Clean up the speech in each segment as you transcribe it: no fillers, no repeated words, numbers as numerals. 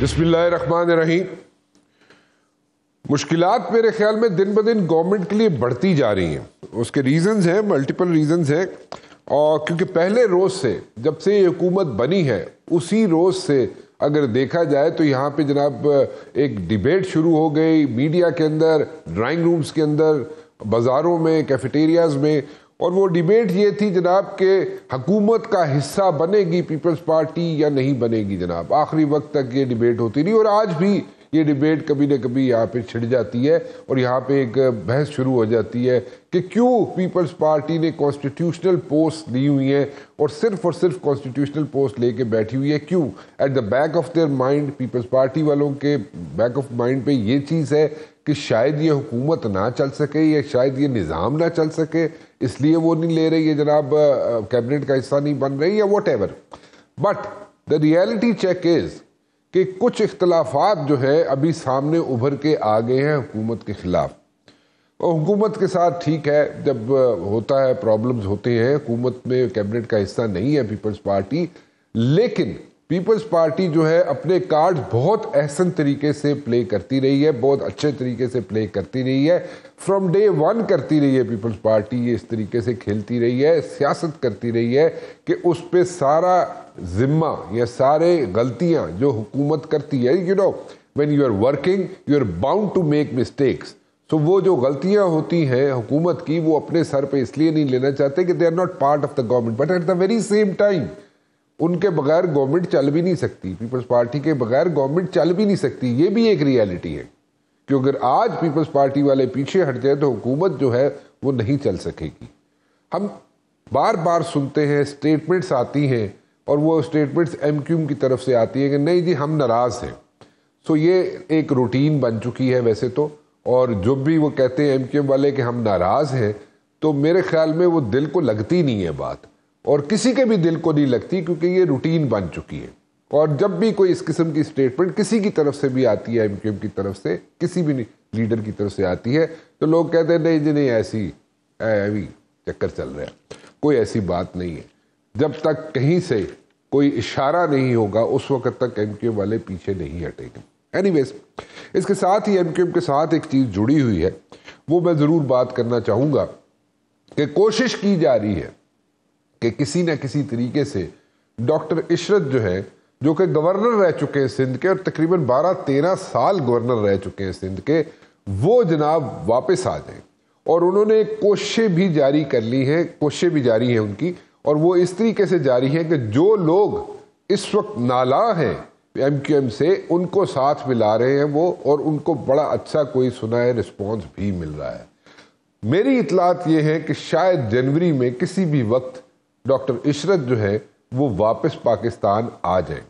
بسم اللہ الرحمن الرحیم. مشکلات میرے خیال میں دن بدن گورنمنٹ کے لیے بڑھتی جا رہی ہیں. اس کے ریزنز ہیں, ملٹیپل ریزنز ہیں, اور کیونکہ پہلے روز سے جب سے یہ حکومت بنی ہے اسی روز سے اگر دیکھا جائے تو یہاں پہ جناب ایک ڈیبیٹ شروع ہو گئی میڈیا کے اندر, ڈرائنگ رومز کے اندر, بازاروں میں, کیفیٹیریاز میں. اور وہ ڈیبیٹ یہ تھی جناب کہ حکومت کا حصہ بنے گی پیپلز پارٹی یا نہیں بنے گی. جناب آخری وقت تک یہ ڈیبیٹ ہوتی رہی اور آج بھی یہ ڈیبیٹ کبھی نہ کبھی یہاں پہ چھڑ جاتی ہے اور یہاں پہ ایک بحث شروع ہو جاتی ہے کہ کیوں پیپلز پارٹی نے کانسٹیٹیوشنل پوسٹ لی ہوئی ہیں اور صرف کانسٹیٹیوشنل پوسٹ لے کے بیٹھی ہوئی ہے. کیوں؟ At the back of their mind, Peoples Party والوں کے بیک آف مائنڈ پہ یہ چیز ہے کہ شاید یہ حکومت نہ چل سکے یا شاید یہ نظام نہ چل سکے, اس لیے وہ نہیں لے رہی ہے جناب, کیبنٹ کا حصہ نہیں بن رہی یا whatever. But the reality check is کہ کچھ اختلافات جو ہے ابھی سامنے ابھر کے آ گئے ہیں حکومت کے خلاف. اور حکومت کے ساتھ ٹھیک ہے جب ہوتا ہے پرابلمز ہوتے ہیں, حکومت میں کیبنٹ کا حصہ نہیں ہے پیپلز پارٹی, لیکن پیپلز پارٹی جو ہے اپنے کارڈ بہت احسن طریقے سے پلے کرتی رہی ہے, بہت اچھے طریقے سے پلے کرتی رہی ہے. فرام ڈے ون کرتی رہی ہے پیپلز پارٹی, یہ اس طریقے سے کھیلتی رہی ہے, سیاست کرتی رہی ہے کہ اس پہ سارا ذمہ یا سارے غلطیاں جو حکومت کرتی ہے, you know when you are working you are bound to make mistakes. So وہ جو غلطیاں ہوتی ہیں حکومت کی وہ اپنے سر پہ اس لیے نہیں لینا چاہتے کہ they are not part of the government, but at the very same time ان کے بغیر گورنمنٹ چل بھی نہیں سکتی, پیپلز پارٹی کے بغیر گورنمنٹ چل بھی نہیں سکتی. یہ بھی ایک ریالٹی ہے کہ اگر آج پیپلز پارٹی والے پیچھے ہٹ جائے تو حکومت جو ہے وہ نہیں چل سکے گی. ہم بار بار سنتے ہیں, اسٹیٹمنٹس آتی ہیں اور وہ اسٹیٹمنٹس ایم کیو ایم کی طرف سے آتی ہیں کہ نہیں جی ہم ناراض ہیں. سو یہ ایک روٹین بن چکی ہے ویسے تو, اور جب بھی وہ کہتے ہیں ایم کیو ایم والے کہ ہم ناراض ہیں تو میرے خیال میں وہ دل کو لگتی نہیں ہے بات, اور کسی کے بھی دل کو نہیں لگتی کیونکہ یہ روٹین بن چکی ہے. اور جب بھی کوئی اس قسم کی اسٹیٹمنٹ کسی کی طرف سے بھی آتی ہے, ایم کیو ایم کی طرف سے, کسی بھی لیڈر کی طرف سے آتی ہے تو لوگ کہتے ہیں نہیں جی نہیں ایسی ابھی چکر چل رہا ہے, کوئی ایسی بات نہیں ہے. جب تک کہیں سے کوئی اشارہ نہیں ہوگا اس وقت تک ایم کیو ایم والے پیچھے نہیں ہٹیں گے. اینی ویز اس کے ساتھ ہی ایم کیو ایم کے ساتھ ایک چیز جڑی ہوئی ہے, وہ میں ضرور بات کرنا چاہوں گا کہ کوشش کی جا رہی ہے کہ کسی نہ کسی طریقے سے ڈاکٹر عشرت جو ہے, جو کہ گورنر رہ چکے ہیں سندھ کے اور تقریباً 12-13 سال گورنر رہ چکے ہیں سندھ کے, وہ جناب واپس آ جائیں. اور انہوں نے کوششیں بھی جاری کر لی ہیں, کوششیں بھی جاری ہیں ان کی, اور وہ اس طریقے سے جاری ہیں کہ جو لوگ اس وقت نالاں ہیں ایم کیو ایم سے ان کو ساتھ ملا رہے ہیں وہ, اور ان کو بڑا اچھا کوئی سنا ہے رسپانس بھی مل رہا ہے. میری اطلاعات یہ ہے کہ شاید جنوری میں کسی بھی وقت ڈاکٹر عشرت جو ہے وہ واپس پاکستان آ جائیں.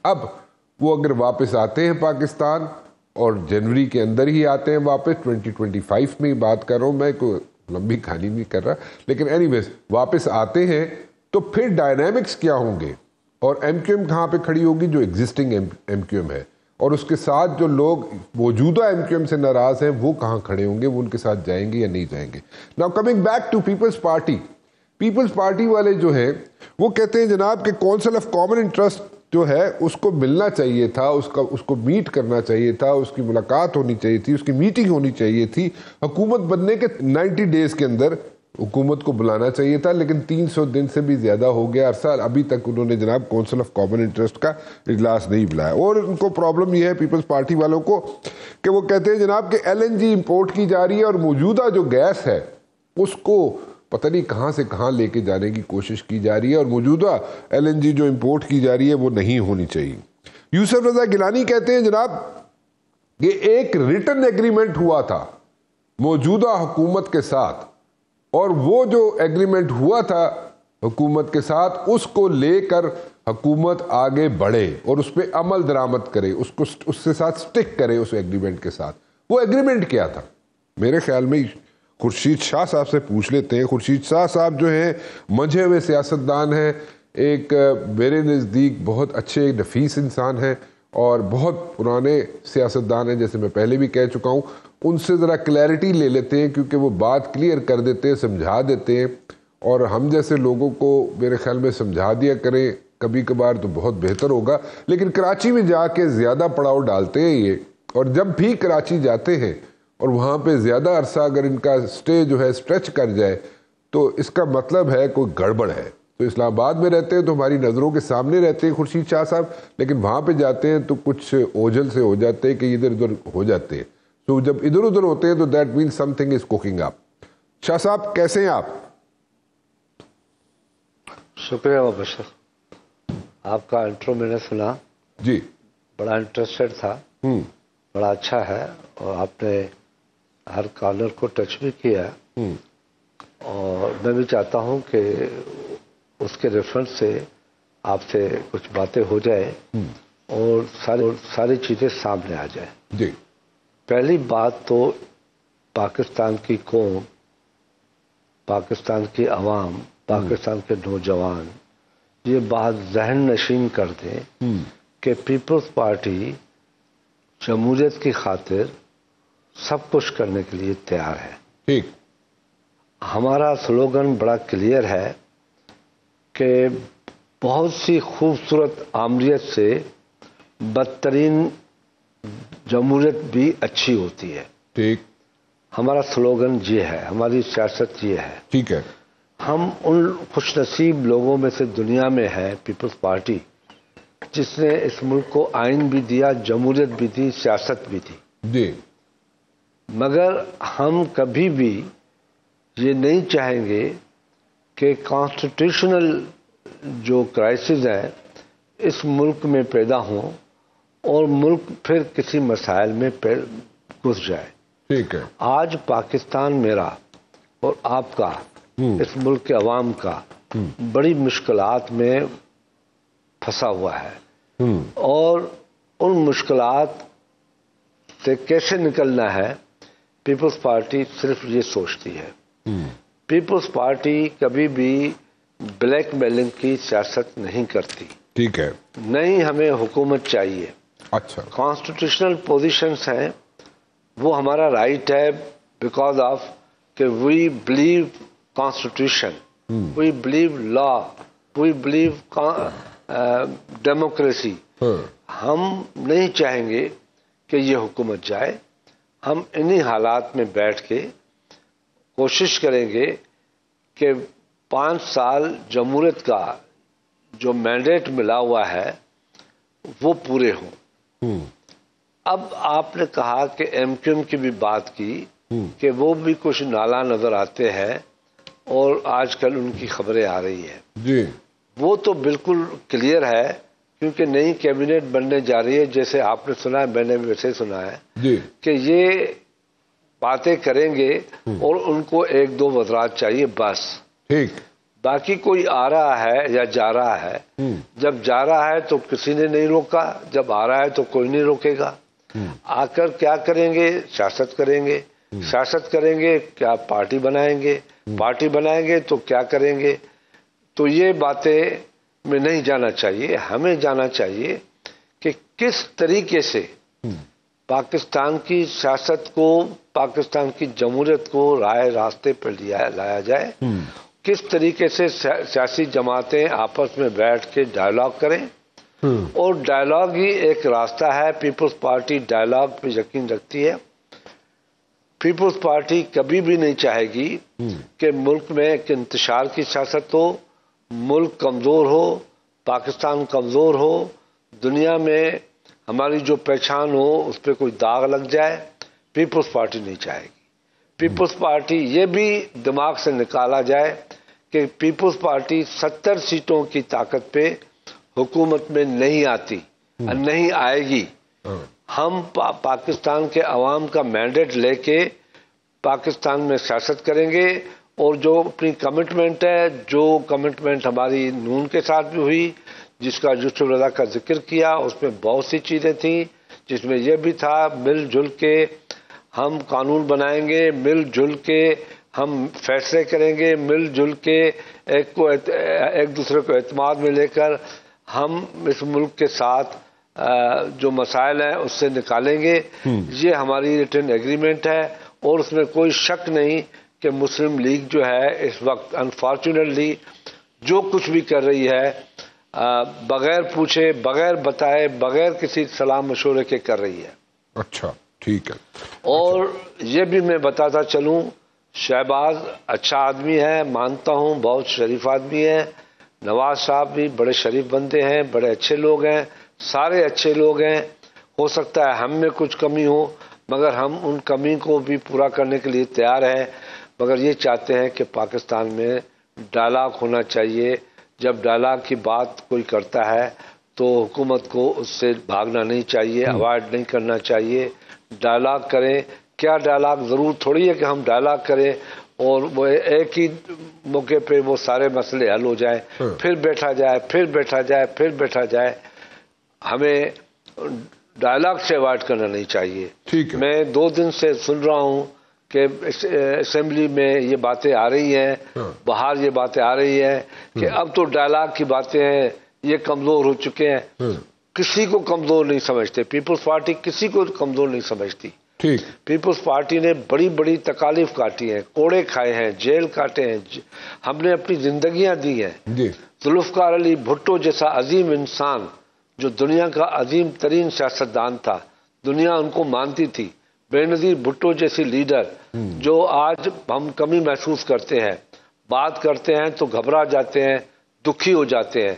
اب وہ اگر واپس آتے ہیں پاکستان اور جنوری کے اندر ہی آتے ہیں واپس, 2025 میں بات کر رہا ہوں میں, کوئی لمبی کہانی نہیں کر رہا, لیکن اینی ویز واپس آتے ہیں تو پھر ڈائنامکس کیا ہوں گے اور ایم کیو ایم کہاں پہ کھڑی ہوگی جو ایگزسٹنگ ایم کیو ایم ہے, اور اس کے ساتھ جو لوگ موجودہ ایم کیو ایم سے ناراض ہیں وہ کہاں کھڑے ہوں گے, وہ ان کے ساتھ جائیں گے یا نہیں جائیں گے. Now coming back to Peoples Party, Peoples Party والے جو ہیں وہ کہتے ہیں جناب کہ کونسل آف کامن انٹرسٹ جو ہے اس کو ملنا چاہیے تھا, اس کو میٹ کرنا چاہیے تھا, اس کی ملاقات ہونی چاہیے تھی, اس کی میٹنگ ہونی چاہیے تھی. حکومت بننے کے 90 ڈیز کے اندر حکومت کو بلانا چاہیے تھا, لیکن 300 دن سے بھی زیادہ ہو گیا عرصہ, ابھی تک انہوں نے جناب کونسل آف کامن انٹرسٹ کا اجلاس نہیں بلایا. اور ان کو پرابلم یہ ہے پیپلز پارٹی والوں کو کہ وہ کہتے ہیں جناب کہ ایل این جی امپورٹ کی جا رہی ہے اور موجودہ جو گیس ہے اس کو پتہ نہیں کہاں سے کہاں لے کے جانے کی کوشش کی جا رہی ہے, اور موجودہ ایل این جی جو امپورٹ کی جا رہی ہے وہ نہیں ہونی چاہیے. یوسف رضا گیلانی کہتے ہیں جناب یہ ایک ریٹن ایگریمنٹ ہوا تھا موجودہ حکومت کے ساتھ, اور وہ جو ایگریمنٹ ہوا تھا حکومت کے ساتھ اس کو لے کر حکومت آگے بڑھے اور اس پہ عمل درآمد کرے, اس سے ساتھ سٹک کرے اس ایگریمنٹ کے ساتھ. وہ ایگریمنٹ کیا تھا؟ میرے خیال میں خورشید شاہ صاحب سے پوچھ لیتے ہیں. خورشید شاہ صاحب جو ہیں منجھے ہوئے سیاستدان ہیں, ایک میرے نزدیک بہت اچھے نفیس انسان ہیں اور بہت پرانے سیاستدان ہیں, جیسے میں پہلے بھی کہہ چکا ہوں. ان سے ذرا کلیئرٹی لے لیتے ہیں کیونکہ وہ بات کلیئر کر دیتے ہیں, سمجھا دیتے ہیں, اور ہم جیسے لوگوں کو میرے خیال میں سمجھا دیا کریں کبھی کبھار تو بہت بہتر ہوگا، لیکن کراچی میں جا کے زیادہ پڑاؤ ڈالتے ہیں یہ، اور جب بھی کراچی جاتے ہیں اور وہاں پہ زیادہ عرصہ اگر ان کا سٹے جو ہے اسٹریچ کر جائے تو اس کا مطلب ہے کوئی گڑبڑ ہے. تو اسلام آباد میں رہتے ہیں تو ہماری نظروں کے سامنے رہتے ہیں خورشید شاہ صاحب، لیکن وہاں پہ جاتے ہیں تو کچھ اوجھل سے ہو جاتے ہیں کہ ادھر ادھر ہو جاتے ہیں. تو جب ادھر ادھر ہوتے ہیں تو that means something is cooking up. Shah صاحب کیسے ہیں آپ؟ شکریہ مبشر، آپ کا انٹرو میں نے سنا، جی بڑا انٹرسٹڈ تھا، بڑا اچھا ہے، اور آپ نے ہر کارنر کو ٹچ بھی کیا، اور میں بھی چاہتا ہوں کہ اس کے ریفرنس سے آپ سے کچھ باتیں ہو جائے اور ساری چیزیں سامنے آ جائیں. جی پہلی بات تو پاکستان کی قوم، پاکستان کی عوام، پاکستان کے نوجوان یہ بات ذہن نشین کر دیں کہ پیپلز پارٹی جمہوریت کی خاطر سب کچھ کرنے کے لیے تیار ہے. ٹھیک. ہمارا سلوگن بڑا کلیئر ہے کہ بہت سی خوبصورت آمریت سے بدترین جمہوریت بھی اچھی ہوتی ہے. ٹھیک. ہمارا سلوگن یہ ہے، ہماری سیاست یہ ہے. ٹھیک ہے. ہم ان خوش نصیب لوگوں میں سے دنیا میں ہے پیپلز پارٹی جس نے اس ملک کو آئین بھی دیا، جمہوریت بھی دی، سیاست بھی دی. جی. مگر ہم کبھی بھی یہ نہیں چاہیں گے کہ کانسٹیٹیوشنل جو کرائسس ہیں اس ملک میں پیدا ہوں اور ملک پھر کسی مسائل میں گھس جائے. ٹھیک ہے. آج پاکستان میرا اور آپ کا، اس ملک کے عوام کا بڑی مشکلات میں پھنسا ہوا ہے، اور ان مشکلات سے کیسے نکلنا ہے پیپلز پارٹی صرف یہ سوچتی ہے. پیپلز پارٹی کبھی بھی بلیک میلنگ کی سیاست نہیں کرتی. ٹھیک ہے. نہیں ہمیں حکومت چاہیے. اچھا. کانسٹیٹیوشنل پوزیشنز ہیں، وہ ہمارا رائٹ ہے، بیکاز آف کہ we believe constitution, we believe law, we believe democracy. ہم نہیں چاہیں گے کہ یہ حکومت جائے. ہم انہی حالات میں بیٹھ کے کوشش کریں گے کہ 5 سال جمہوریت کا جو مینڈیٹ ملا ہوا ہے وہ پورے ہوں. اب آپ نے کہا کہ ایم کیو ایم کی بھی بات کی کہ وہ بھی کچھ نالا نظر آتے ہیں اور آج کل ان کی خبریں آ رہی ہیں. جی. وہ تو بالکل کلیئر ہے کیونکہ نئی کیبنٹ بننے جا رہی ہے، جیسے آپ نے سنا ہے میں نے ویسے سنا ہے جی. کہ یہ باتیں کریں گے اور ان کو 1-2 وزرات چاہیے بس. ٹھیک. باقی کوئی آ رہا ہے یا جا رہا ہے، جب جا رہا ہے تو کسی نے نہیں روکا، جب آ رہا ہے تو کوئی نہیں روکے گا. آ کر کیا کریں گے؟ سیاست کریں گے. سیاست کریں گے کیا؟ پارٹی بنائیں گے. پارٹی بنائیں گے تو کیا کریں گے؟ تو یہ باتیں میں نہیں جانا چاہیے. ہمیں جانا چاہیے کہ کس طریقے سے پاکستان کی سیاست کو، پاکستان کی جمہوریت کو راستے پر لایا جائے. کس طریقے سے سیاسی جماعتیں آپس میں بیٹھ کے ڈائلاگ کریں، اور ڈائلاگ ہی ایک راستہ ہے. پیپلز پارٹی ڈائلاگ پہ یقین رکھتی ہے. پیپلز پارٹی کبھی بھی نہیں چاہے گی کہ ملک میں ایک انتشار کی سیاست ہو، ملک کمزور ہو، پاکستان کمزور ہو، دنیا میں ہماری جو پہچان ہو اس پہ کوئی داغ لگ جائے. پیپلز پارٹی نہیں چاہے گی. پیپلز پارٹی یہ بھی دماغ سے نکالا جائے کہ پیپلز پارٹی 70 سیٹوں کی طاقت پہ حکومت میں نہیں آتی اور نہیں آئے گی. ہم پاکستان کے عوام کا مینڈیٹ لے کے پاکستان میں سیاست کریں گے، اور جو اپنی کمٹمنٹ ہے، جو کمٹمنٹ ہماری نون کے ساتھ بھی ہوئی، جس کا یوسف رضا کا ذکر کیا، اس میں بہت سی چیزیں تھیں، جس میں یہ بھی تھا مل جل کے ہم قانون بنائیں گے، مل جل کے ہم فیصلے کریں گے، مل جل کے ایک دوسرے کو اعتماد میں لے کر ہم اس ملک کے ساتھ جو مسائل ہیں اس سے نکالیں گے. یہ ہماری ریٹن ایگریمنٹ ہے، اور اس میں کوئی شک نہیں کہ مسلم لیگ جو ہے اس وقت انفارچونیٹلی جو کچھ بھی کر رہی ہے بغیر پوچھے، بغیر بتائے، بغیر کسی سلام مشورے کے کر رہی ہے۔ اچھا ٹھیک ہے۔ اور یہ بھی میں بتاتا چلوں، شہباز اچھا آدمی ہے، مانتا ہوں، بہت شریف آدمی ہے، نواز صاحب بھی بڑے شریف بندے ہیں، بڑے اچھے لوگ ہیں، سارے اچھے لوگ ہیں۔ ہو سکتا ہے ہم میں کچھ کمی ہو، مگر ہم ان کمی کو بھی پورا کرنے کے لیے تیار ہیں، مگر یہ چاہتے ہیں کہ پاکستان میں ڈائلاگ ہونا چاہیے۔ جب ڈائلاگ کی بات کوئی کرتا ہے تو حکومت کو اس سے بھاگنا نہیں چاہیے، اوائڈ نہیں کرنا چاہیے، ڈائلاگ کریں۔ کیا ڈائلاگ ضرور تھوڑی ہے کہ ہم ڈائلاگ کریں اور وہ ایک ہی موقع پہ وہ سارے مسئلے حل ہو جائیں، پھر بیٹھا جائے، پھر بیٹھا جائے، پھر بیٹھا جائے۔ ہمیں ڈائلاگ سے اوائڈ کرنا نہیں چاہیے۔ میں 2 دن سے سن رہا ہوں کہ اسمبلی میں یہ باتیں آ رہی ہیں، باہر یہ باتیں آ رہی ہیں کہ اب تو ڈائلاگ کی باتیں ہیں، یہ کمزور ہو چکے ہیں۔ کسی کو کمزور نہیں سمجھتے، پیپلز پارٹی کسی کو کمزور نہیں سمجھتی۔ پیپلز پارٹی نے بڑی بڑی تکالیف کاٹی ہیں، کوڑے کھائے ہیں، جیل کاٹے ہیں، ہم نے اپنی زندگیاں دی ہیں۔ ذوالفقار علی بھٹو جیسا عظیم انسان جو دنیا کا عظیم ترین سیاستدان تھا، دنیا ان کو مانتی تھی، بے نظیر بھٹو جیسی لیڈر جو آج ہم کمی محسوس کرتے ہیں، بات کرتے ہیں تو گھبرا جاتے ہیں، دکھی ہو جاتے ہیں،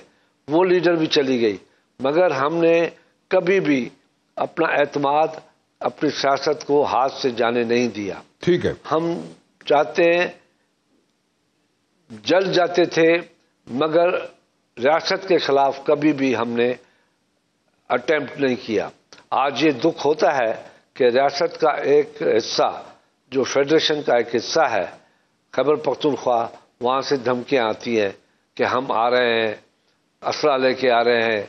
وہ لیڈر بھی چلی گئی، مگر ہم نے کبھی بھی اپنا اعتماد، اپنی سیاست کو ہاتھ سے جانے نہیں دیا۔ ٹھیک ہے، ہم چاہتے ہیں، جل جاتے تھے مگر ریاست کے خلاف کبھی بھی ہم نے اٹیمپٹ نہیں کیا۔ آج یہ دکھ ہوتا ہے کہ ریاست کا ایک حصہ جو فیڈریشن کا ایک حصہ ہے خیبر پختونخوا، وہاں سے دھمکیاں آتی ہیں کہ ہم آ رہے ہیں، اسلحہ لے کے آ رہے ہیں،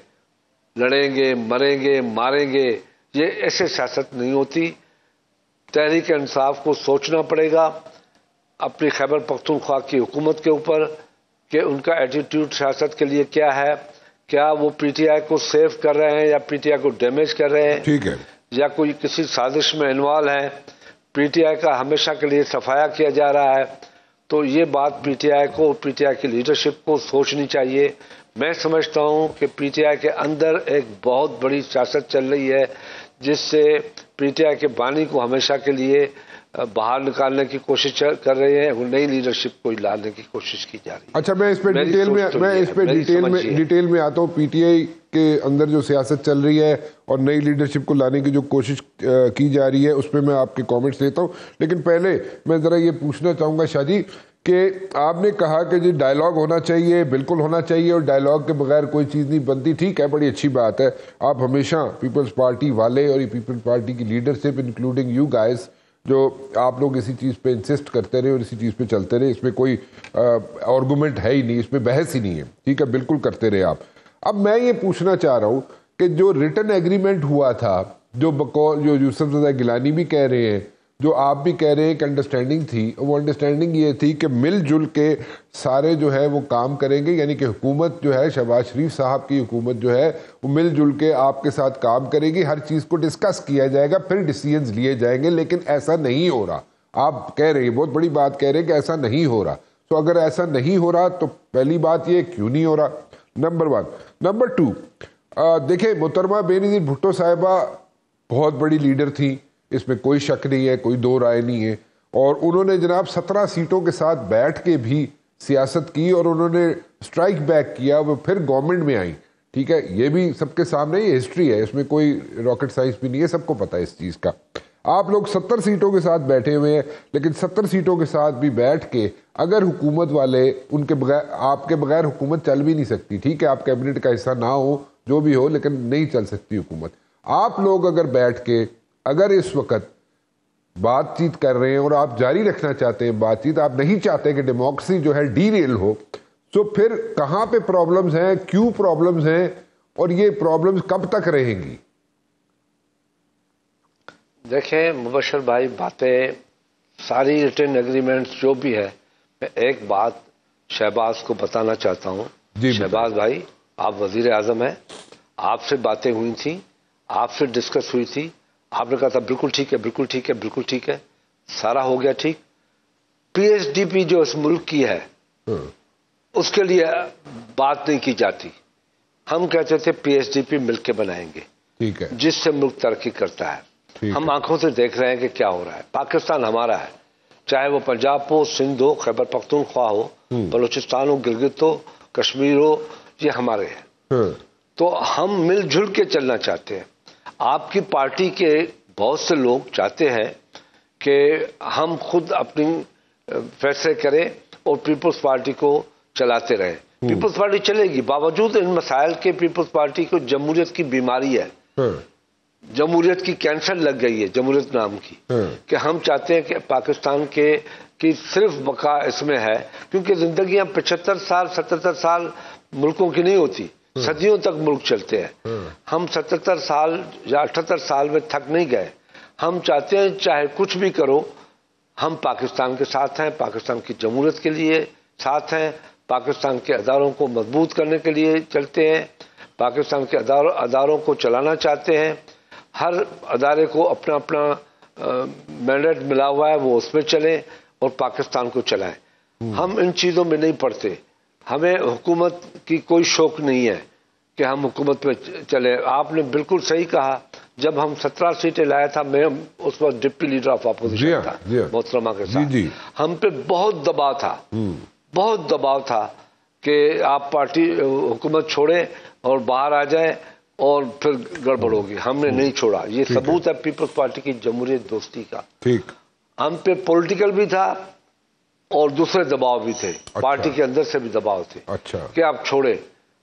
لڑیں گے، مریں گے، ماریں گے۔ یہ ایسے سیاست نہیں ہوتی۔ تحریک انصاف کو سوچنا پڑے گا اپنی خیبر پختونخوا کی حکومت کے اوپر کہ ان کا ایٹیٹیوڈ سیاست کے لیے کیا ہے، کیا وہ پی ٹی آئی کو سیو کر رہے ہیں یا پی ٹی آئی کو ڈیمیج کر رہے ہیں، ٹھیک ہے، یا کوئی کسی سازش میں انوالو ہے۔ پی ٹی آئی کا ہمیشہ کے لیے صفایا کیا جا رہا ہے، تو یہ بات پی ٹی آئی کو، پی ٹی آئی کی لیڈرشپ کو سوچنی چاہیے۔ میں سمجھتا ہوں کہ پی ٹی آئی کے اندر ایک بہت بڑی سیاست چل رہی ہے جس سے پی ٹی آئی کے بانی کو ہمیشہ کے لیے باہر نکالنے کی کوشش کر رہے ہیں، وہ نئی لیڈرشپ کو لانے کی کوشش کی جا رہی ہے۔ اچھا، میں اس پہ ڈیٹیل میں آتا ہوں۔ پی ٹی آئی کے اندر جو سیاست چل رہی ہے اور نئی لیڈرشپ کو لانے کی جو کوشش کی جا رہی ہے، اس پہ میں آپ کے کامنٹس لیتا ہوں، لیکن پہلے میں ذرا یہ پوچھنا چاہوں گا شاہ جی کہ آپ نے کہا کہ جی ڈائلاگ ہونا چاہیے، بالکل ہونا چاہیے، اور ڈائلاگ کے بغیر کوئی چیز نہیں بنتی۔ ٹھیک ہے، بڑی اچھی بات ہے۔ آپ ہمیشہ پیپلز پارٹی والے اور پیپلز پارٹی کی لیڈرشپ انکلوڈنگ یو گائز، جو آپ لوگ اسی چیز پہ انسسٹ کرتے رہے اور اسی چیز پہ چلتے رہے، اس میں کوئی آرگومنٹ ہے ہی نہیں، اس میں بحث ہی نہیں ہے۔ ٹھیک ہے، بالکل کرتے رہے آپ۔ اب میں یہ پوچھنا چاہ رہا ہوں کہ جو ریٹن ایگریمنٹ ہوا تھا، جو یوسف رضا گیلانی بھی کہہ رہے ہیں، جو آپ بھی کہہ رہے ہیں کہ انڈرسٹینڈنگ تھی، وہ انڈرسٹینڈنگ یہ تھی کہ مل جل کے سارے جو ہے وہ کام کریں گے، یعنی کہ حکومت جو ہے، شہباز شریف صاحب کی حکومت جو ہے وہ مل جل کے آپ کے ساتھ کام کرے گی، ہر چیز کو ڈسکس کیا جائے گا، پھر ڈیسیژنز لیے جائیں گے، لیکن ایسا نہیں ہو رہا۔ آپ کہہ رہے ہیں، بہت بڑی بات کہہ رہے ہیں کہ ایسا نہیں ہو رہا۔ تو اگر ایسا نہیں ہو رہا تو پہلی بات یہ کیوں نہیں ہو رہا، نمبر 1۔ نمبر 2، دیکھیں محترمہ بے نظیر بھٹو صاحبہ بہت بڑی لیڈر تھیں، اس میں کوئی شک نہیں ہے، کوئی دو رائے نہیں ہے، اور انہوں نے جناب 17 سیٹوں کے ساتھ بیٹھ کے بھی سیاست کی اور انہوں نے اسٹرائک بیک کیا، وہ پھر گورنمنٹ میں آئیں۔ ٹھیک ہے، یہ بھی سب کے سامنے، یہ ہسٹری ہے، اس میں کوئی راکٹ سائنس بھی نہیں ہے، سب کو پتہ ہے اس چیز کا۔ آپ لوگ 70 سیٹوں کے ساتھ بیٹھے ہوئے ہیں، لیکن 70 سیٹوں کے ساتھ بھی بیٹھ کے اگر حکومت والے ان کے بغیر، آپ کے بغیر حکومت چل بھی نہیں سکتی۔ ٹھیک ہے، آپ کیبنٹ کا حصہ نہ ہو، جو بھی ہو، لیکن نہیں چل سکتی حکومت۔ آپ لوگ اگر بیٹھ کے اگر اس وقت بات چیت کر رہے ہیں اور آپ جاری رکھنا چاہتے ہیں بات چیت، آپ نہیں چاہتے کہ ڈیموکریسی جو ہے ڈی ریل ہو، تو پھر کہاں پہ پرابلمز ہیں، کیوں پرابلمز ہیں، اور یہ پرابلمز کب تک رہیں گی؟ دیکھیں مبشر بھائی، باتیں ساری ریٹن ایگریمنٹس جو بھی ہے، میں ایک بات شہباز کو بتانا چاہتا ہوں۔ شہباز بھائی، آپ وزیر اعظم ہیں، آپ سے باتیں ہوئی تھیں، آپ سے ڈسکس ہوئی تھی، آپ نے کہا تھا بالکل ٹھیک ہے، بالکل ٹھیک ہے، بالکل ٹھیک ہے، سارا ہو گیا ٹھیک۔ پی ایس ڈی پی جو اس ملک کی ہے، اس کے لیے بات نہیں کی جاتی۔ ہم کہتے تھے پی ایس ڈی پی مل کے بنائیں گے، ٹھیک ہے، جس سے ملک ترقی کرتا ہے۔ ہم آنکھوں سے دیکھ رہے ہیں کہ کیا ہو رہا ہے۔ پاکستان ہمارا ہے، چاہے وہ پنجاب ہو، سندھ ہو، خیبر پختونخوا ہو، بلوچستان ہو، گلگت ہو، کشمیر ہو، یہ ہمارے ہیں۔ تو ہم مل جل کے چلنا چاہتے ہیں۔ آپ کی پارٹی کے بہت سے لوگ چاہتے ہیں کہ ہم خود اپنی فیصلے کریں اور پیپلز پارٹی کو چلاتے رہیں۔ پیپلز پارٹی چلے گی، باوجود ان مسائل کے پیپلز پارٹی کو جمہوریت کی بیماری ہے، جمہوریت کی کینسر لگ گئی ہے، جمہوریت نام کی، کہ ہم چاہتے ہیں کہ پاکستان کی صرف بقا اس میں ہے، کیونکہ زندگیاں 75 سال 77 سال ملکوں کی نہیں ہوتی، صدیوں تک ملک چلتے ہیں۔ ہم 77 سال یا 78 سال میں تھک نہیں گئے۔ ہم چاہتے ہیں چاہے کچھ بھی کرو، ہم پاکستان کے ساتھ ہیں، پاکستان کی جمہوریت کے لیے ساتھ ہیں، پاکستان کے اداروں کو مضبوط کرنے کے لیے چلتے ہیں، پاکستان کے اداروں کو چلانا چاہتے ہیں۔ ہر ادارے کو اپنا اپنا مینڈیٹ ملا ہوا ہے، وہ اس میں چلیں اور پاکستان کو چلائیں۔ ہم ان چیزوں میں نہیں پڑتے، ہمیں حکومت کی کوئی شوق نہیں ہے کہ ہم حکومت میں چلے۔ آپ نے بالکل صحیح کہا، جب ہم 17 سیٹیں لایا تھا، میں اس وقت ڈپٹی لیڈر آف اپوزیشن تھا محترمہ کے ساتھ، ہم پہ بہت دباؤ تھا، بہت دباؤ تھا کہ آپ پارٹی حکومت چھوڑیں اور باہر آ جائیں اور پھر گڑبڑ ہوگی۔ ہم نے نہیں چھوڑا، یہ ثبوت ہے پیپلز پارٹی کی جمہوریت دوستی کا۔ ہم پہ پولیٹیکل بھی تھا اور دوسرے دباؤ بھی تھے، پارٹی کے اندر سے بھی دباؤ تھے کہ آپ چھوڑیں۔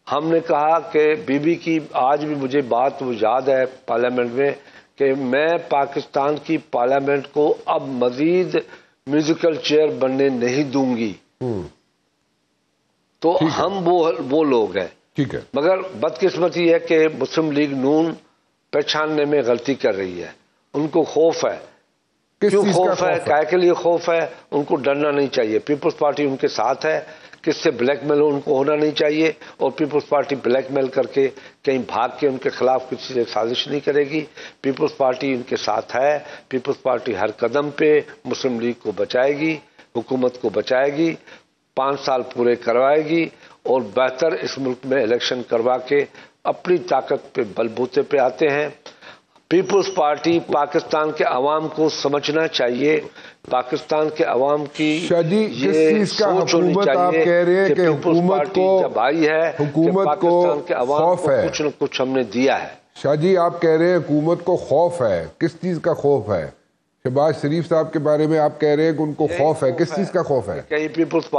ہم نے کہا کہ بی بی کی آج بھی مجھے بات وہ یاد ہے پارلیمنٹ میں، کہ میں پاکستان کی پارلیمنٹ کو اب مزید میوزیکل چیئر بننے نہیں دوں گی۔ تو ہم وہ لوگ ہیں، مگر بدقسمتی ہے کہ مسلم لیگ نون پہچاننے میں غلطی کر رہی ہے۔ ان کو خوف ہے۔ کیوں خوف ہے؟ کائے کے لیے خوف ہے؟ ان کو ڈرنا نہیں چاہیے۔ پیپلز پارٹی ان کے ساتھ ہے، کس سے بلیک میل ان کو ہونا نہیں چاہیے، اور پیپلز پارٹی بلیک میل کر کے کہیں بھاگ کے ان کے خلاف کسی سے سازش نہیں کرے گی۔ پیپلز پارٹی ان کے ساتھ ہے، پیپلز پارٹی ہر قدم پہ مسلم لیگ کو بچائے گی، حکومت کو بچائے گی، 5 سال پورے کروائے گی، اور بہتر اس ملک میں الیکشن کروا کے اپنی طاقت پہ بل بوتے پہ آتے ہیں۔ پیپلز پارٹی پاکستان کے عوام کو سمجھنا چاہیے، پاکستان کے عوام کی یہ سوچ ہونی چاہیے کہ پیپلز پارٹی جب آئی ہے کہ پاکستان کے عوام کو کچھ نہ کچھ ہم نے دیا ہے۔ شاہ جی آپ کہہ رہے ہیں حکومت کو خوف ہے، کس چیز کا خوف ہے؟ شہباز شریف صاحب کے بارے میں آپ کہہ رہے ہیں کہ ان کو خوف ہے، کس چیز کا خوف ہے؟ کہیں پیپلز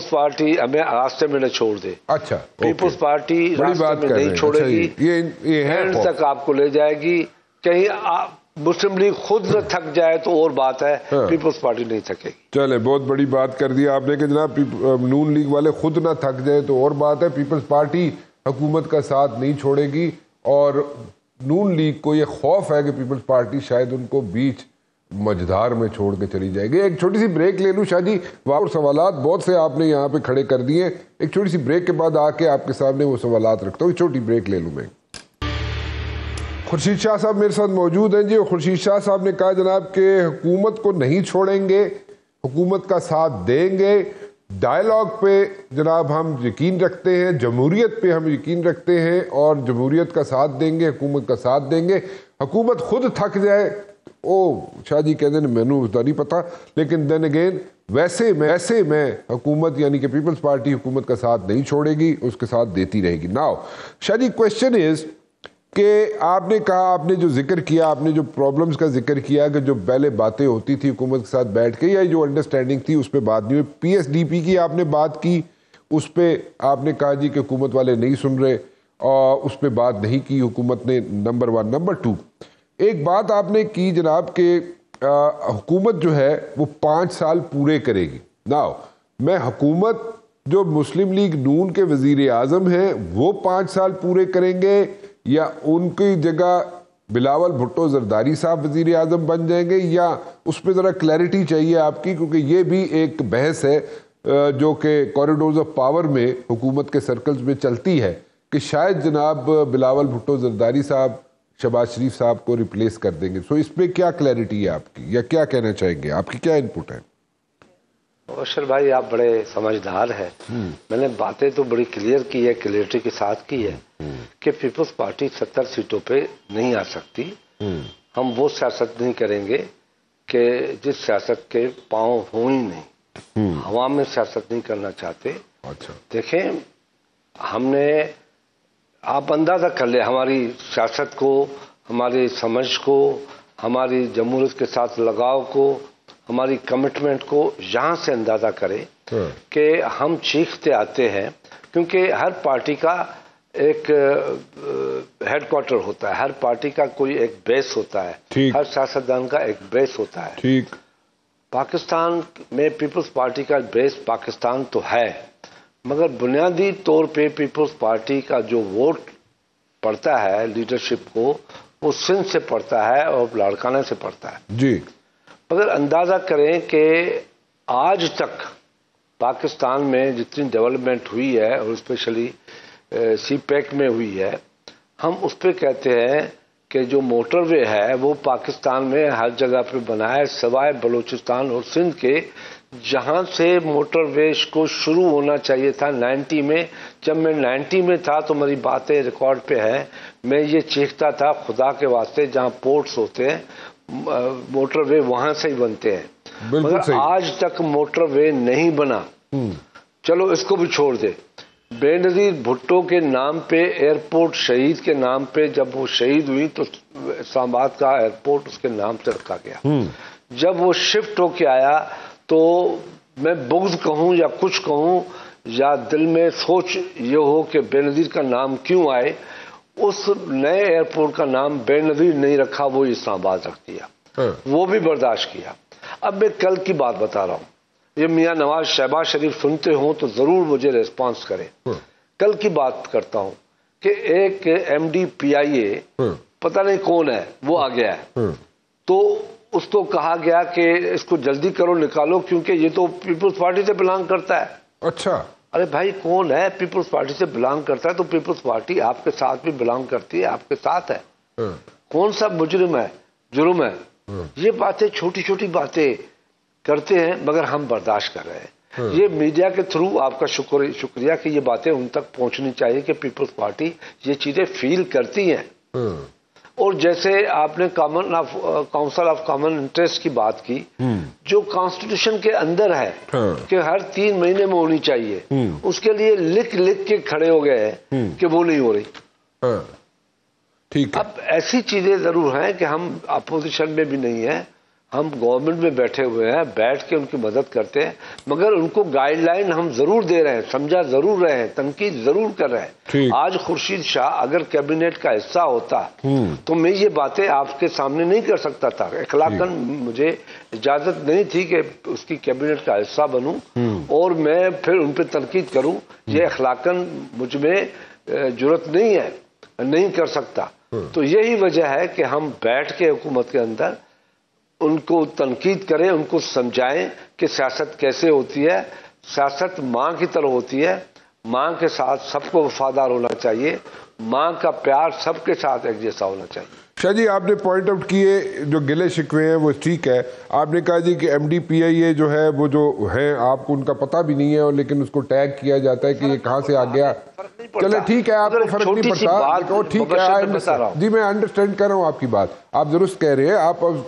پارٹی ہمیں راستے میں نہ چھوڑ دے۔ اچھا، پیپلز پارٹی راستے میں نہیں چھوڑے گی، اینڈ تک آپ کو لے جائے گی۔ کہیں مسلم لیگ خود نہ تھک جائے تو اور بات ہے، پیپلز پارٹی نہیں تھکے گی۔ چلے بہت بڑی بات کر دی آپ نے کہ جناب نون لیگ والے خود نہ تھک جائے تو اور بات ہے، پیپلز پارٹی حکومت کا ساتھ نہیں چھوڑے گی، اور نون لیگ کو یہ خوف ہے کہ پیپلز پارٹی شاید ان کو بیچ مجدار میں چھوڑ کے چلی جائے گی۔ ایک چھوٹی سی بریک لے لوں شاہ جی، اور سوالات بہت سے آپ نے یہاں پہ کھڑے کر دیے، ایک چھوٹی سی بریک کے بعد آ کے آپ کے سامنے وہ سوالات رکھتا ہوں۔ چھوٹی بریک لے لوں میں۔ خورشید شاہ صاحب میرے ساتھ موجود ہیں جی، اور خورشید شاہ صاحب نے کہا جناب کہ حکومت کو نہیں چھوڑیں گے، حکومت کا ساتھ دیں گے، ڈائیلاگ پہ جناب ہم یقین رکھتے ہیں، جمہوریت پہ ہم یقین رکھتے ہیں، اور جمہوریت کا ساتھ دیں گے، حکومت کا ساتھ دیں گے۔ حکومت خود تھک جائے، شاہ جی کہتے ہیں مینو تو نہیں پتا، لیکن دین اگین ویسے میں حکومت یعنی کہ پیپلز پارٹی حکومت کا ساتھ نہیں چھوڑے گی، اس کے ساتھ دیتی رہے گی۔ ناؤ شاہ جی کویسچن از کہ آپ نے کہا، آپ نے جو ذکر کیا، آپ نے جو پرابلمز کا ذکر کیا کہ جو پہلے باتیں ہوتی تھی حکومت کے ساتھ بیٹھ کے، یا جو انڈرسٹینڈنگ تھی اس پہ بات نہیں ہوئی، پی ایس ڈی پی کی آپ نے بات کی، اس پہ آپ نے کہا جی کہ حکومت والے نہیں سن رہے، اور اس پہ بات نہیں کی حکومت نے، نمبر 1۔ نمبر 2، ایک بات آپ نے کی جناب کہ حکومت جو ہے وہ 5 سال پورے کرے گی۔ ناؤ میں حکومت جو مسلم لیگ نون کے وزیر اعظم ہیں وہ 5 سال پورے کریں گے، یا ان کی جگہ بلاول بھٹو زرداری صاحب وزیر اعظم بن جائیں گے، یا اس پہ ذرا کلیئرٹی چاہیے آپ کی، کیونکہ یہ بھی ایک بحث ہے جو کہ کوریڈورز آف پاور میں حکومت کے سرکلز میں چلتی ہے کہ شاید جناب بلاول بھٹو زرداری صاحب شہباز شریف صاحب کو ریپلیس کر دیں گے۔ سو اس پہ کیا کلیئرٹی ہے آپ کی، یا کیا کہنا چاہیں گے، آپ کی کیا انپٹ ہے؟ اشر بھائی آپ بڑے سمجھدار ہیں. میں نے باتیں تو بڑی کلیئر کی ہے, کلیئرٹی کے ساتھ کی ہے کہ پیپلز پارٹی 70 سیٹوں پہ نہیں آ سکتی. ہم وہ سیاست نہیں کریں گے کہ جس سیاست کے پاؤں ہوں ہی نہیں. ہوا میں سیاست نہیں کرنا چاہتے. دیکھیں ہم نے, آپ اندازہ کر لیں ہماری سیاست کو, ہماری سمجھ کو, ہماری جمہوریت کے ساتھ لگاؤ کو, ہماری کمٹمنٹ کو یہاں سے اندازہ کریں کہ ہم چیختے آتے ہیں, کیونکہ ہر پارٹی کا ایک ہیڈ کوارٹر ہوتا ہے, ہر پارٹی کا کوئی ایک بیس ہوتا ہے, ہر سیاستدان کا ایک بیس ہوتا ہے. پاکستان میں پیپلز پارٹی کا بیس پاکستان تو ہے, مگر بنیادی طور پہ پیپلز پارٹی کا جو ووٹ پڑتا ہے لیڈرشپ کو, وہ سندھ سے پڑتا ہے اور لاڑکانہ سے پڑتا ہے. جی مگر اندازہ کریں کہ آج تک پاکستان میں جتنی ڈیولپمنٹ ہوئی ہے, اور اسپیشلی سی پیک میں ہوئی ہے, ہم اس پہ کہتے ہیں کہ جو موٹر وے ہے وہ پاکستان میں ہر جگہ پہ بنا ہے سوائے بلوچستان اور سندھ کے, جہاں سے موٹر وے کو شروع ہونا چاہیے تھا 90 میں. جب میں 90 میں تھا تو میری باتیں ریکارڈ پہ ہے, میں یہ چیختا تھا خدا کے واسطے جہاں پورٹس ہوتے ہیں موٹر وے وہاں سے ہی بنتے ہیں. مگر آج تک موٹر وے نہیں بنا. چلو اس کو بھی چھوڑ دے, بے نظیر بھٹو کے نام پہ ایئرپورٹ, شہید کے نام پہ جب وہ شہید ہوئی تو اسلام آباد کا ایئرپورٹ اس کے نام سے رکھا گیا. جب وہ شفٹ ہو کے آیا تو میں بغض کہوں یا کچھ کہوں یا دل میں سوچ یہ ہو کہ بے نظیر کا نام کیوں آئے, اس نئے ایئرپورٹ کا نام بے نظیر نہیں رکھا, وہ اسلام آباد رکھ دیا. وہ بھی برداشت کیا. اب میں کل کی بات بتا رہا ہوں, یہ میاں نواز شہباز شریف سنتے ہوں تو ضرور مجھے ریسپانس کریں. کل کی بات کرتا ہوں کہ ایک ایم ڈی پی آئی اے پتہ نہیں کون ہے وہ آ گیا ہے, تو اس کو کہا گیا کہ اس کو جلدی کرو نکالو کیونکہ یہ تو پیپلز پارٹی سے بلانگ کرتا ہے. اچھا, ارے بھائی کون ہے پیپلز پارٹی سے بلانگ کرتا ہے تو پیپلز پارٹی آپ کے ساتھ بھی بلانگ کرتی ہے, آپ کے ساتھ ہے. کون سا مجرم ہے, جرم ہے. یہ باتیں چھوٹی چھوٹی باتیں کرتے ہیں مگر ہم برداشت کر رہے ہیں. یہ میڈیا کے تھرو آپ کا شکریہ کہ یہ باتیں ان تک پہنچنی چاہیے کہ پیپلز پارٹی یہ چیزیں فیل کرتی ہیں. اور جیسے آپ نے کاؤنسل آف کامن انٹرسٹ کی بات کی, جو کانسٹیٹیوشن کے اندر ہے کہ ہر 3 مہینے میں ہونی چاہیے, اس کے لیے لکھ کے کھڑے ہو گئے ہیں کہ وہ نہیں ہو رہی. اب ایسی چیزیں ضرور ہیں کہ ہم اپوزیشن میں بھی نہیں ہیں, ہم گورنمنٹ میں بیٹھے ہوئے ہیں, بیٹھ کے ان کی مدد کرتے ہیں, مگر ان کو گائیڈ لائن ہم ضرور دے رہے ہیں, سمجھا ضرور رہے ہیں, تنقید ضرور کر رہے ہیں. آج خورشید شاہ اگر کیبنٹ کا حصہ ہوتا تو میں یہ باتیں آپ کے سامنے نہیں کر سکتا تھا. اخلاقاً مجھے اجازت نہیں تھی کہ اس کی کیبنٹ کا حصہ بنوں اور میں پھر ان پہ تنقید کروں. یہ اخلاقاً مجھ میں جرأت نہیں ہے, نہیں کر سکتا. تو یہی وجہ ہے کہ ہم بیٹھ کے حکومت کے اندر ان کو تنقید کریں, ان کو سمجھائیں کہ سیاست کیسے ہوتی ہے. سیاست ماں کی طرح ہوتی ہے, ماں کے ساتھ سب کو وفادار ہونا چاہیے, ماں کا پیار سب کے ساتھ ایک جیسا ہونا چاہیے. شاہ جی آپ نے پوائنٹ آؤٹ کیے جو گلے شکوے ہیں وہ ٹھیک ہے. آپ نے کہا جی کہ ایم ڈی پی آئی اے جو ہے وہ جو ہے آپ کو ان کا پتہ بھی نہیں ہے, اور لیکن اس کو ٹیگ کیا جاتا ہے کہ یہ کہاں سے آ گیا. چلے ٹھیک ہے, آپ کو فرق نہیں پڑتا, ٹھیک ہے, جی میں انڈرسٹینڈ کر رہا ہوں آپ کی بات, آپ درست کہہ رہے ہیں,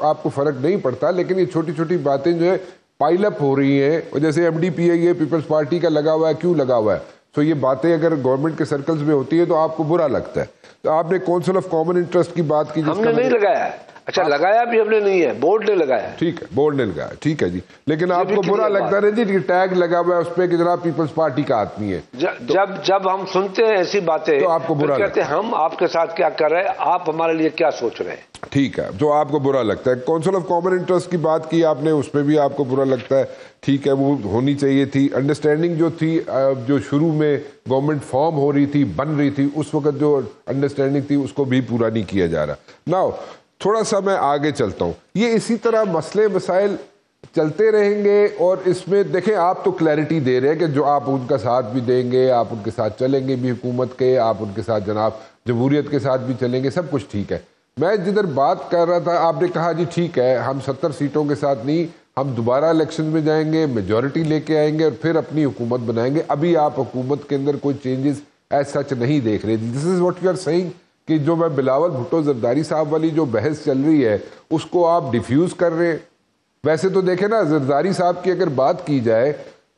آپ کو فرق نہیں پڑتا, لیکن یہ چھوٹی چھوٹی باتیں جو ہے پائل اپ ہو رہی ہیں. جیسے ایم ڈی پی آئی اے پیپلز پارٹی کا لگا ہوا ہے, کیوں لگا ہوا ہے؟ تو یہ باتیں اگر گورنمنٹ کے سرکلز میں ہوتی ہے تو آپ کو برا لگتا ہے. تو آپ نے کونسل آف کامن انٹرسٹ کی بات کی, ہم نے نہیں لگایا ہے. اچھا لگایا بھی ہم نے نہیں ہے, بورڈ نے لگایا. ٹھیک ہے, بورڈ نے لگایا, ٹھیک ہے جی, لیکن آپ کو برا لگتا ہے جی ٹیگ لگا ہوا ہے اس پہ کہ جناب پیپلز پارٹی کا آدمی ہے. جب ہم سنتے ہیں ایسی باتیں تو آپ کو برا کہتے ہیں ہم آپ کے ساتھ کیا کر رہے ہیں, آپ ہمارے لیے کیا سوچ رہے ہیں. ٹھیک ہے, جو آپ کو برا لگتا ہے. کونسل آف کامن انٹرسٹ کی بات کی آپ نے, اس پہ بھی آپ کو برا لگتا ہے. ٹھیک ہے, وہ ہونی چاہیے تھی. انڈرسٹینڈنگ جو تھی, جو شروع میں گورنمنٹ فارم ہو رہی تھی, بن رہی تھی, اس وقت جو انڈرسٹینڈنگ تھی اس کو بھی پورا نہیں کیا جا رہا. ناؤ تھوڑا سا میں آگے چلتا ہوں. یہ اسی طرح مسئلے مسائل چلتے رہیں گے, اور اس میں دیکھیں آپ تو کلیئرٹی دے رہے ہیں کہ جو آپ ان کا ساتھ بھی دیں گے, آپ ان کے ساتھ چلیں گے بھی حکومت کے, آپ ان کے ساتھ جناب جمہوریت کے ساتھ بھی چلیں گے, سب کچھ ٹھیک ہے. میں جدھر بات کر رہا تھا آپ نے کہا جی ٹھیک ہے ہم 70 سیٹوں کے ساتھ نہیں, ہم دوبارہ الیکشن میں جائیں گے, میجورٹی لے کے آئیں گے اور پھر اپنی حکومت بنائیں گے. ابھی آپ حکومت کے اندر کوئی چینجز ایز سچ نہیں دیکھ رہے. This is what you are seeing کہ جو میں بلاول بھٹو زرداری صاحب والی جو بحث چل رہی ہے اس کو آپ ڈیفیوز کر رہے ہیں. ویسے تو دیکھیں نا, زرداری صاحب کی اگر بات کی جائے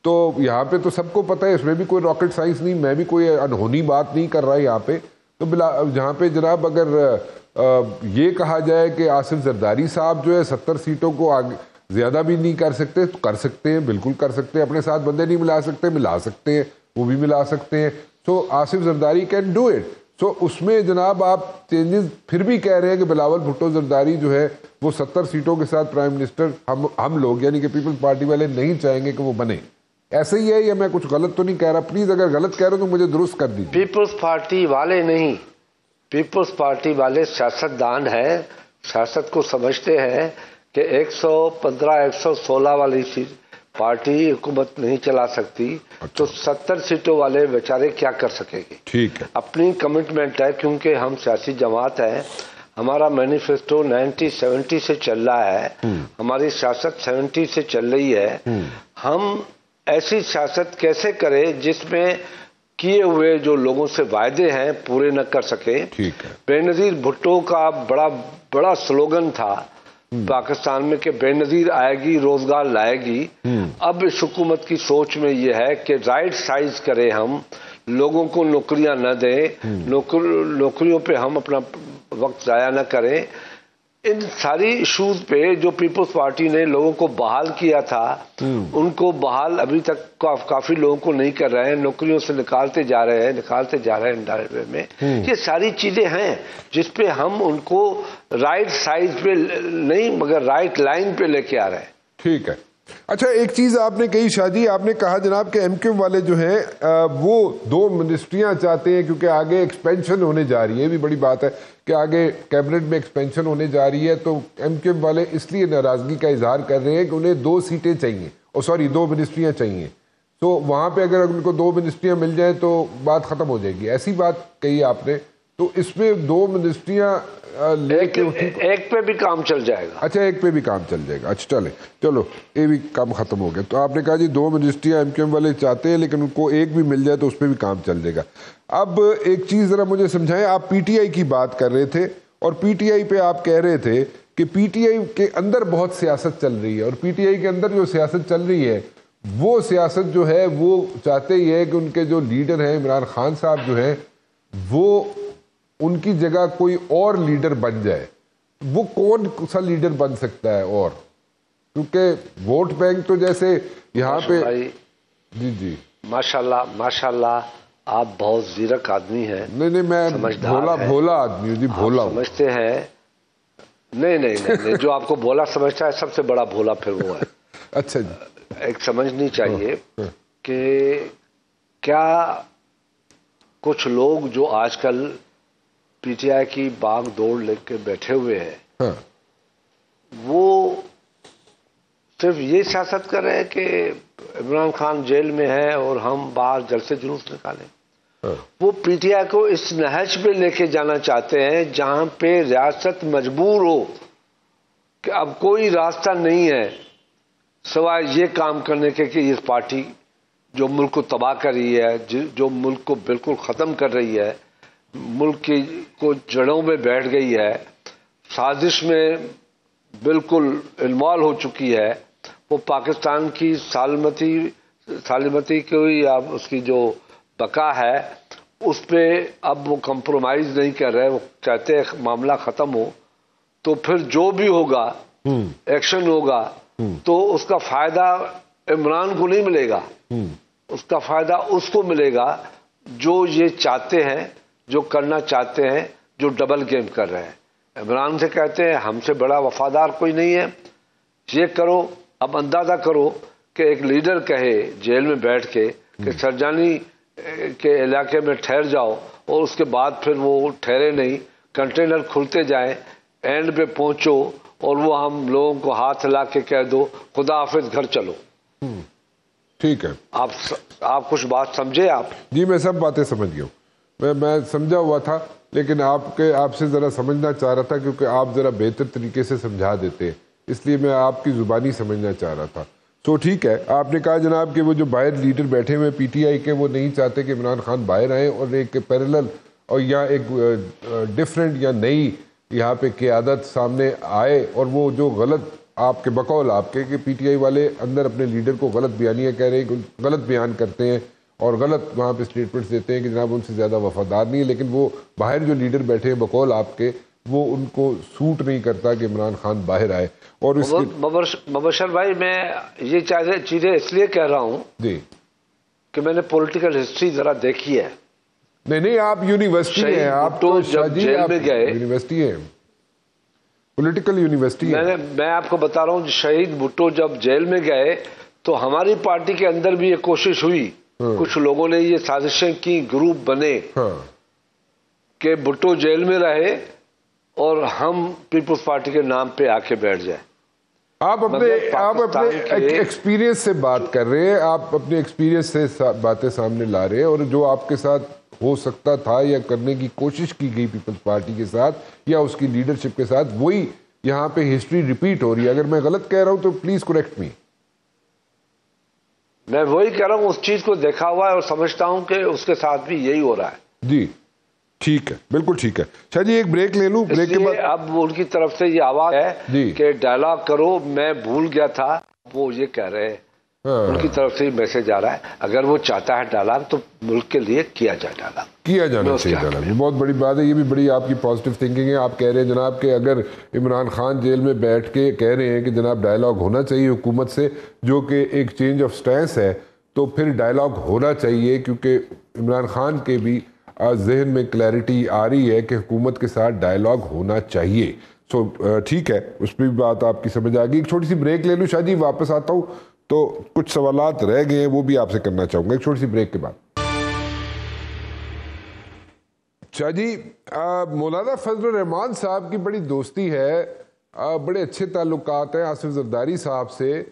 تو یہاں پہ تو سب کو پتہ ہے, اس میں بھی کوئی راکٹ سائنس نہیں, میں بھی کوئی انہونی بات نہیں کر رہا یہاں پہ. تو جہاں پہ جناب اگر یہ کہا جائے کہ آصف زرداری صاحب جو ہے 70 سیٹوں کو آگے زیادہ بھی نہیں کر سکتے, تو کر سکتے ہیں, بالکل کر سکتے ہیں. اپنے ساتھ بندے نہیں ملا سکتے, ملا سکتے ہیں, وہ بھی ملا سکتے ہیں. So Asif Zardari can do it. So اس میں جناب آپ چینجز پھر بھی کہہ رہے ہیں کہ بلاول بھٹو زرداری جو ہے وہ 70 سیٹوں کے ساتھ پرائم منسٹر ہم لوگ یعنی کہ پیپلز پارٹی والے نہیں چاہیں گے کہ وہ بنے. ایسا ہی ہے یا میں کچھ غلط تو نہیں کہہ رہا؟ پلیز اگر غلط کہہ رہا ہوں تو مجھے درست کر دیجیے. پیپلز پارٹی والے نہیں, پیپلز پارٹی والے سیاست دان ہیں, سیاست کو سمجھتے ہیں کہ 115 116 والی پارٹی حکومت نہیں چلا سکتی. تو 70 سیٹوں والے بیچارے کیا کر سکیں گے؟ ٹھیک ہے, اپنی کمٹمنٹ ہے, کیونکہ ہم سیاسی جماعت ہیں, ہمارا مینیفیسٹو 1970 سے چل رہا ہے, ہماری سیاست 70 سے چل رہی ہے. ہم ایسی سیاست کیسے کریں جس میں کیے ہوئے جو لوگوں سے وعدے ہیں پورے نہ کر سکیں. ٹھیک ہے. بے نظیر بھٹو کا بڑا سلوگن تھا پاکستان میں کہ بے نظیر آئے گی روزگار لائے گی. اب اس حکومت کی سوچ میں یہ ہے کہ رائٹ سائز کریں, ہم لوگوں کو نوکریاں نہ دیں, نوکریوں پہ ہم اپنا وقت ضائع نہ کریں. ان ساری ایشوز پہ جو پیپلز پارٹی نے لوگوں کو بحال کیا تھا ان کو بحال ابھی تک کافی لوگوں کو نہیں کر رہے ہیں, نوکریوں سے نکالتے جا رہے ہیں انڈائریکٹ وے میں. یہ ساری چیزیں ہیں جس پہ ہم ان کو رائٹ سائز پہ نہیں مگر رائٹ لائن پہ لے کے آ رہے ہیں. ٹھیک ہے. اچھا ایک چیز آپ نے کہی شاہ جی, آپ نے کہا جناب کہ ایم کیو والے جو ہیں وہ 2 منسٹریاں چاہتے ہیں کیونکہ آگے ایکسپینشن ہونے جا رہی ہے. یہ بھی بڑی بات ہے کہ آگے کیبنٹ میں ایکسپینشن ہونے جا رہی ہے, تو ایم کیو والے اس لیے ناراضگی کا اظہار کر رہے ہیں کہ انہیں 2 سیٹیں چاہیے, 2 منسٹریاں چاہیے. تو وہاں پہ اگر ان کو 2 منسٹریاں مل جائیں تو بات ختم ہو جائے گی, ایسی بات کہی آپ نے. تو اس میں 2 منسٹریاں ایک پہ بھی کام چل جائے گا. اچھا ایک پہ بھی کام چل جائے گا. اچھا چلو یہ بھی کام ختم ہو گیا. تو آپ نے کہا جی 2 منسٹریاں ایم کیو ایم والے چاہتے ہیں لیکن ان کو ایک بھی مل جائے تو اس پہ بھی کام چل جائے گا. اب ایک چیز ذرا مجھے سمجھائیں, آپ پی ٹی آئی کی بات کر رہے تھے اور پی ٹی آئی پہ آپ کہہ رہے تھے کہ پی ٹی آئی کے اندر بہت سیاست چل رہی ہے, اور پی ٹی آئی کے اندر جو سیاست چل رہی ہے وہ سیاست جو ہے وہ چاہتے ہی ہے کہ ان کے جو لیڈر ہیں عمران خان صاحب جو ہیں وہ ان کی جگہ کوئی اور لیڈر بن جائے. وہ کون سا لیڈر بن سکتا ہے؟ اور کیونکہ ووٹ بینک تو جیسے یہاں پہ جی ماشاءاللہ آپ بہت زیرک آدمی ہیں. نہیں میں بھولا آدمی ہوں جی, بھولا سمجھتے ہیں. نہیں جو آپ کو بھولا سمجھتا ہے سب سے بڑا بھولا پھر وہ ہے. اچھا جی, ایک سمجھنی چاہیے کہ کیا کچھ لوگ جو آج کل پی ٹی آئی کی باغ دوڑ لے کے بیٹھے ہوئے ہیں وہ صرف یہ سیاست کر رہے ہیں کہ عمران خان جیل میں ہے اور ہم باہر جلسے جلوس نکالیں. وہ پی ٹی آئی کو اس نہج پہ لے کے جانا چاہتے ہیں جہاں پہ ریاست مجبور ہو کہ اب کوئی راستہ نہیں ہے سوائے یہ کام کرنے کے کہ یہ پارٹی جو ملک کو تباہ کر رہی ہے, جو ملک کو بالکل ختم کر رہی ہے, ملک کی کو جڑوں میں بیٹھ گئی ہے, سازش میں بالکل انوالو ہو چکی ہے, وہ پاکستان کی سالمتی کی یا اس کی جو بقا ہے اس پہ اب وہ کمپرومائز نہیں کر رہے. وہ چاہتے ہیں معاملہ ختم ہو, تو پھر جو بھی ہوگا ایکشن ہوگا تو اس کا فائدہ عمران کو نہیں ملے گا, اس کا فائدہ اس کو ملے گا جو یہ چاہتے ہیں, جو کرنا چاہتے ہیں, جو ڈبل گیم کر رہے ہیں. عمران سے کہتے ہیں ہم سے بڑا وفادار کوئی نہیں ہے, یہ کرو. اب اندازہ کرو کہ ایک لیڈر کہے جیل میں بیٹھ کے کہ سرجانی کے علاقے میں ٹھہر جاؤ, اور اس کے بعد پھر وہ ٹھہرے نہیں, کنٹینر کھلتے جائیں, اینڈ پہ پہنچو اور وہ ہم لوگوں کو ہاتھ ہلا کے کہہ دو خدا حافظ گھر چلو. ٹھیک ہے, آپ کچھ بات سمجھے؟ آپ جی میں سب باتیں سمجھ گیا ہوں, میں سمجھا ہوا تھا لیکن آپ سے ذرا سمجھنا چاہ رہا تھا کیونکہ آپ ذرا بہتر طریقے سے سمجھا دیتے. اس لیے میں آپ کی زبانی سمجھنا چاہ رہا تھا. تو ٹھیک ہے, آپ نے کہا جناب کہ وہ جو باہر لیڈر بیٹھے ہوئے پی ٹی آئی کے, وہ نہیں چاہتے کہ عمران خان باہر آئیں اور ایک پیرلل اور یا ایک ڈفرینٹ یا نئی یہاں پہ قیادت سامنے آئے, اور وہ جو غلط آپ کے بقول آپ کے کہ پی ٹی آئی والے اندر اپنے لیڈر کو غلط بیانیاں کہہ رہے ہیں, غلط بیان کرتے ہیں اور غلط وہاں پہ اسٹیٹمنٹس دیتے ہیں کہ جناب ان سے زیادہ وفادار نہیں ہے, لیکن وہ باہر جو لیڈر بیٹھے ہیں بقول آپ کے, وہ ان کو سوٹ نہیں کرتا کہ عمران خان باہر آئے. اور اس مبشر بھائی, میں یہ چیزیں اس لیے کہہ رہا ہوں جی کہ میں نے پولیٹیکل ہسٹری ذرا دیکھی ہے. نہیں آپ یونیورسٹی ہیں, آپ تو جب جیل میں گئے, یونیورسٹی ہیں, پولیٹیکل یونیورسٹی ہے. میں آپ کو بتا رہا ہوں, شہید بھٹو جب جیل میں گئے تو ہماری پارٹی کے اندر بھی یہ کوشش ہوئی, کچھ لوگوں نے یہ سازشیں کی, گروپ بنے کہ بھٹو جیل میں رہے اور ہم پیپلز پارٹی کے نام پہ آ کے بیٹھ جائیں. آپ اپنے ایکسپیرینس سے بات کر رہے ہیں, آپ اپنے ایکسپیرینس سے باتیں سامنے لا رہے ہیں, اور جو آپ کے ساتھ ہو سکتا تھا یا کرنے کی کوشش کی گئی پیپلز پارٹی کے ساتھ یا اس کی لیڈرشپ کے ساتھ, وہی یہاں پہ ہسٹری ریپیٹ ہو رہی ہے. اگر میں غلط کہہ رہا ہوں تو پلیز کریکٹ می. میں وہی کہہ رہا ہوں, اس چیز کو دیکھا ہوا ہے اور سمجھتا ہوں کہ اس کے ساتھ بھی یہی ہو رہا ہے. جی ٹھیک ہے, بالکل ٹھیک ہے. شاہ جی ایک بریک لے لوں, بریک کے بعد اب ان کی طرف سے یہ آواز ہے کہ ڈائلاگ کرو, میں بھول گیا تھا, وہ یہ کہہ رہے ہیں, ان کی طرف سے میسج آ رہا ہے. اگر وہ چاہتا ہے ڈائلاگ تو ملک کے لیے کیا جائے, ڈائلاگ کیا جانا چاہیے. ڈائلاگ یہ بہت بڑی بات ہے, یہ بھی بڑی آپ کی پازیٹیو تھنکنگ ہے. آپ کہہ رہے ہیں جناب کہ اگر عمران خان جیل میں بیٹھ کے کہہ رہے ہیں کہ جناب ڈائلاگ ہونا چاہیے حکومت سے, جو کہ ایک چینج آف سٹینس ہے, تو پھر ڈائلاگ ہونا چاہیے, کیونکہ عمران خان کے بھی ذہن میں کلیئرٹی آ رہی ہے کہ حکومت کے ساتھ ڈائلاگ ہونا چاہیے. سو ٹھیک ہے, اس پہ بھی بات آپ کی سمجھ آ گئی. ایک چھوٹی سی بریک لے لوں شاہ جی, واپس آتا ہوں تو کچھ سوالات رہ گئے ہیں وہ بھی آپ سے کرنا چاہوں گا ایک چھوٹی سی بریک کے بعد. شاہ جی, مولانا فضل الرحمان صاحب کی بڑی دوستی ہے, بڑے اچھے تعلقات ہیں آصف زرداری صاحب سے.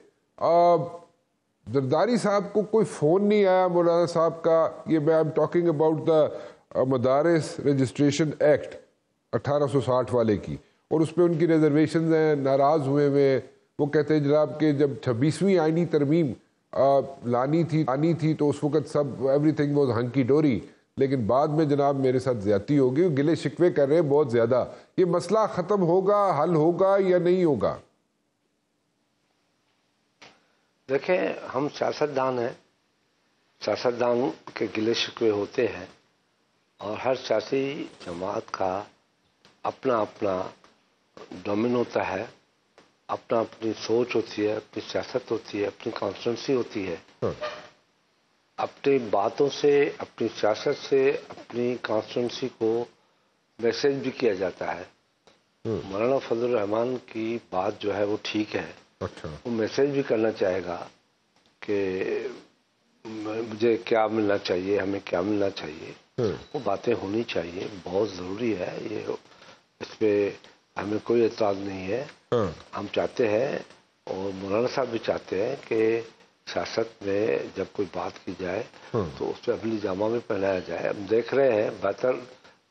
زرداری صاحب کو کوئی فون نہیں آیا مولانا صاحب کا, یہ میں ایم ٹاکنگ اباؤٹ دا مدارس رجسٹریشن ایکٹ 1860 والے کی, اور اس پہ ان کی ریزرویشنز ہیں, ناراض ہوئے ہوئے. وہ کہتے ہیں جناب کہ جب 26ویں آئینی ترمیم لانی تھی تو اس وقت سب ایوری تھنگ واز ہنکی ڈوری, لیکن بعد میں جناب میرے ساتھ زیادتی ہو گئی, گلے شکوے کر رہے ہیں بہت زیادہ. یہ مسئلہ ختم ہوگا, حل ہوگا یا نہیں ہوگا؟ دیکھیں, ہم سیاستدان ہیں, سیاستدان کے گلے شکوے ہوتے ہیں, اور ہر سیاسی جماعت کا اپنا اپنا ڈومین ہوتا ہے, اپنی سوچ ہوتی ہے, اپنی سیاست ہوتی ہے, اپنی کانسٹیٹنسی ہوتی ہے. اپنی باتوں سے, اپنی سیاست سے اپنی کانسٹیٹنسی کو میسج بھی کیا جاتا ہے. مولانا فضل الرحمان کی بات جو ہے وہ ٹھیک ہے, وہ میسج بھی کرنا چاہے گا کہ مجھے کیا ملنا چاہیے, ہمیں کیا ملنا چاہیے. وہ باتیں ہونی چاہیے, بہت ضروری ہے یہ, اس پہ ہمیں کوئی اعتراض نہیں ہے. ہم چاہتے ہیں اور مولانا صاحب بھی چاہتے ہیں کہ سیاست میں جب کوئی بات کی جائے تو اس پہ عملی جامہ میں پہنایا جائے. ہم دیکھ رہے ہیں بہتر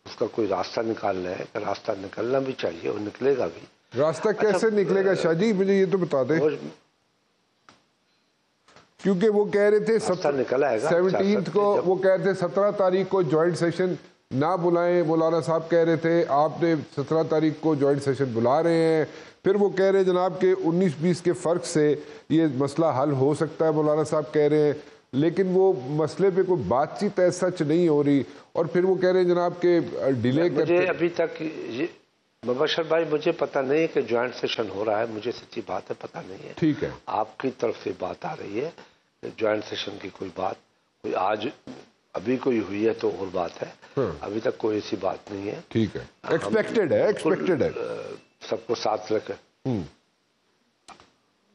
اس کا کوئی راستہ نکالنا ہے, کہ راستہ نکلنا بھی چاہیے اور نکلے گا بھی. راستہ کیسے نکلے گا شاہ جی, مجھے یہ تو بتا دیں, کیونکہ وہ کہہ رہے تھے 17 کو, وہ کہہ رہے تھے 17 تاریخ کو جوائنٹ سیشن نہ بلائیں. مولانا صاحب کہہ رہے تھے آپ نے 17 تاریخ کو جوائنٹ سیشن بلا رہے ہیں. پھر وہ کہہ رہے ہیں جناب کہ 19-20 کے فرق سے یہ مسئلہ حل ہو سکتا ہے, مولانا صاحب کہہ رہے ہیں, لیکن وہ مسئلے پہ کوئی بات چیت ایسا سچ نہیں ہو رہی. اور پھر وہ کہہ رہے ہیں جناب کہ ڈیلے کرتے. مجھے ابھی تک مبشر بھائی مجھے پتہ نہیں ہے کہ جوائنٹ سیشن ہو رہا ہے, مجھے سچی بات ہے پتہ نہیں ہے. ٹھیک ہے, آپ کی طرف سے بات آ رہی ہے جوائنٹ سیشن کی کوئی بات, کوئی آج ابھی کوئی ہوئی ہے تو اور بات ہے, ابھی تک کوئی ایسی بات نہیں ہے. ٹھیک ہے, ایکسپیکٹڈ ہے, سب کو ساتھ رکھ.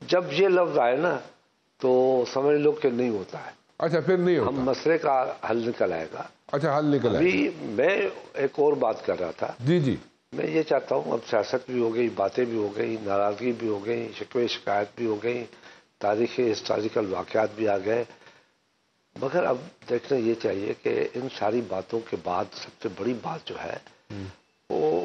جب یہ لفظ آئے نا تو سمجھ لو کہ نہیں ہوتا ہے. اچھا, پھر نہیں ہوتا, ہم مسئلے کا حل نکل آئے گا. اچھا, حل نکل آئے گا. ابھی میں ایک اور بات کر رہا تھا. جی, میں یہ چاہتا ہوں, اب سیاست بھی ہو گئی, باتیں بھی ہو گئی, ناراضگی بھی ہو گئی, شکوے شکایت بھی ہو گئی, تاریخی ہسٹوریکل واقعات بھی آ گئے, مگر اب دیکھنا یہ چاہیے کہ ان ساری باتوں کے بعد سب سے بڑی بات جو ہے وہ